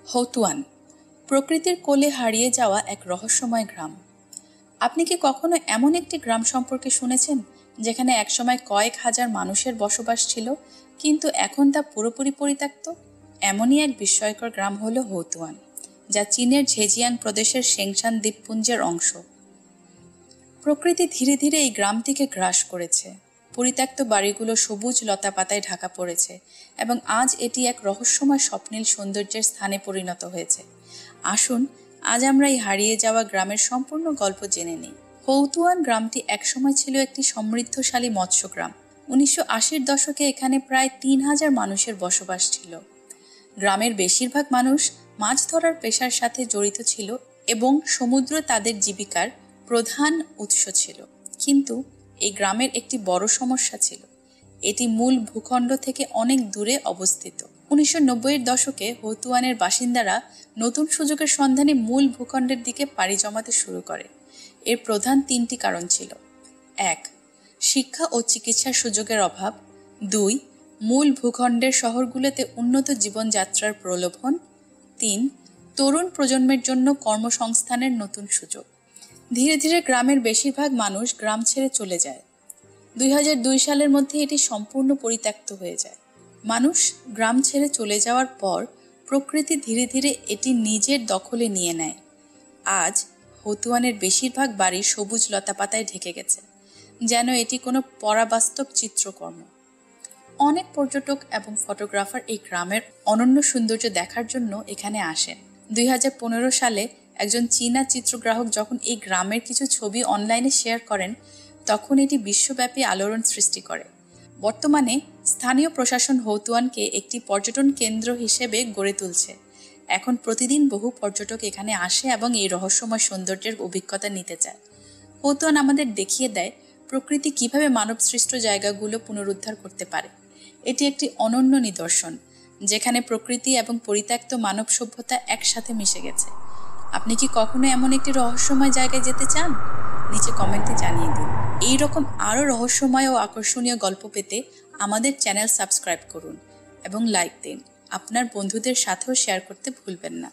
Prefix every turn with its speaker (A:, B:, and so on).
A: হৌতুয়ান, প্রকৃতির কোলে হারিয়ে যাওয়া এক রহস্যময় গ্রাম। আপনি কি কখনো এমন একটি গ্রাম সম্পর্কে শুনেছেন যেখানে একসময় কয়েক হাজার মানুষের বসবাস ছিল, কিন্তু এখন তা পুরোপুরি পরিত্যক্ত? এমনই এক বিস্ময়কর গ্রাম হলো হৌতুয়ান, যা চীনের ঝেজিয়াং প্রদেশের শেংশান দ্বীপপুঞ্জের অংশ। প্রকৃতি ধীরে ধীরে এই গ্রামটিকে গ্রাস করেছে। পরিত্যক্ত বাড়িগুলো সবুজ লতা পাতায় ঢাকা পড়েছে এবং আজ এটি এক রহস্যময় স্বপ্নীল সৌন্দর্যের স্থানে পরিণত হয়েছে। আসুন আজ আমরা এই হারিয়ে যাওয়া গ্রামের সম্পূর্ণ গল্প জেনে নিই। হৌতুয়ান গ্রামটি একসময় ছিল একটি সমৃদ্ধশালী মৎস্য গ্রাম। 1980-র দশকে এখানে প্রায় 3000 মানুষের বসবাস ছিল। গ্রামের বেশিরভাগ মানুষ মাছ ধরার পেশার সাথে জড়িত ছিল এবং সমুদ্র তাদের জীবিকার প্রধান উৎস ছিল। কিন্তু এই গ্রামের একটি বড় সমস্যা ছিল, এটি মূল ভূখণ্ড থেকে অনেক দূরে অবস্থিত। 1990-এর দশকে হৌতুয়ানের বাসিন্দারা নতুন সুযোগের সন্ধানে মূল ভূখণ্ডের দিকে পাড়ি জমাতে শুরু করে। এর প্রধান 3টি কারণ ছিল: 1. শিক্ষা ও চিকিৎসার সুযোগের অভাব। 2. মূল ভূখণ্ডের শহরগুলোতে উন্নত জীবনযাত্রার প্রলোভন। 3. তরুণ প্রজন্মের জন্য কর্মসংস্থানের নতুন সুযোগ। ধীরে ধীরে গ্রামের বেশিরভাগ মানুষ গ্রাম ছেড়ে চলে যায়। 2002 সালের মধ্যে এটি সম্পূর্ণ পরিত্যক্ত হয়ে যায়। মানুষ গ্রাম ছেড়ে চলে যাওয়ার পর প্রকৃতি ধীরে ধীরে এটি নিজের দখলে নিয়ে নেয়। আজ হৌতুয়ানের বেশিরভাগ বাড়ি সবুজ লতাপাতায় ঢেকে গেছে, যেন এটি কোনো পরাবাস্তব চিত্রকর্ম। অনেক পর্যটক এবং ফটোগ্রাফার এই গ্রামের অনন্য সৌন্দর্য দেখার জন্য এখানে আসেন। 2015 সালে একজন চীনা চিত্রগ্রাহক যখন এই গ্রামের কিছু ছবি অনলাইনে শেয়ার করেন, তখন এটি বিশ্বব্যাপী আলোড়ন সৃষ্টি করে। বর্তমানে স্থানীয় প্রশাসন হৌতুয়ানকে একটি পর্যটন কেন্দ্র হিসেবে গড়ে তুলছে। এখন প্রতিদিন বহু পর্যটক এখানে আসে এবং এই রহস্যময় সৌন্দর্যের অভিজ্ঞতা নিতে চায়। হৌতুয়ান আমাদের দেখিয়ে দেয় প্রকৃতি কিভাবে মানবসৃষ্ট জায়গাগুলো পুনরুদ্ধার করতে পারে। এটি একটি অনন্য নিদর্শন, যেখানে প্রকৃতি এবং পরিত্যক্ত মানব সভ্যতা একসাথে মিশে গেছে। আপনি কি কখনো এমন একটি রহস্যময় জায়গায় যেতে চান? নিচে কমেন্টে জানিয়ে দিন। এই রকম আরও রহস্যময় ও আকর্ষণীয় গল্প পেতে আমাদের চ্যানেল সাবস্ক্রাইব করুন এবং লাইক দিন। আপনার বন্ধুদের সাথেও শেয়ার করতে ভুলবেন না।